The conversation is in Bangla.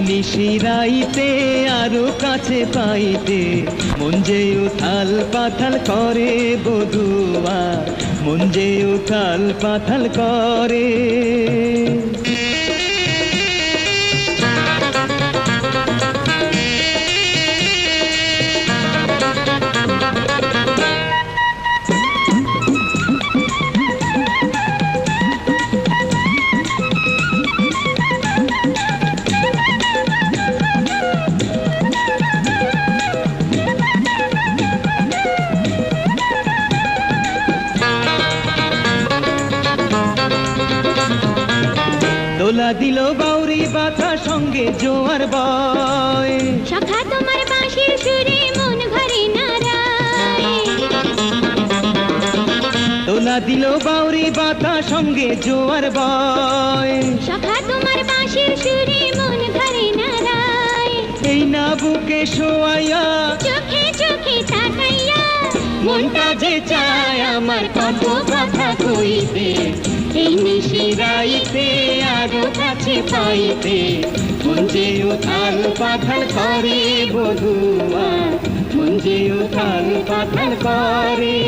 নিশিরাইতে আরো কাছে পাইতে মন যে উথাল পাথাল করে বধুয়া, মন যে উথাল পাথাল করে। দোলা দিল বাউরি বাতা সঙ্গে জোয়ার বয়, সখা তোমার বাঁশির সুরে মন ভরে নারায়। দোলা দিল বাউরি বাতা সঙ্গে জোয়ার বয়, সখা তোমার বাঁশির সুরে মন ভরে নারায়। এই না বুকে শোয়াইয়া চোখে চোখে তাকাইয়া মনটা যে চায় আমার কত কথা কইতে, এই নিশিরাইতে আরো কাছে পাইতে মন যে উথাল পাথাল করে বধুয়া, মন যে উথাল পাথাল করে।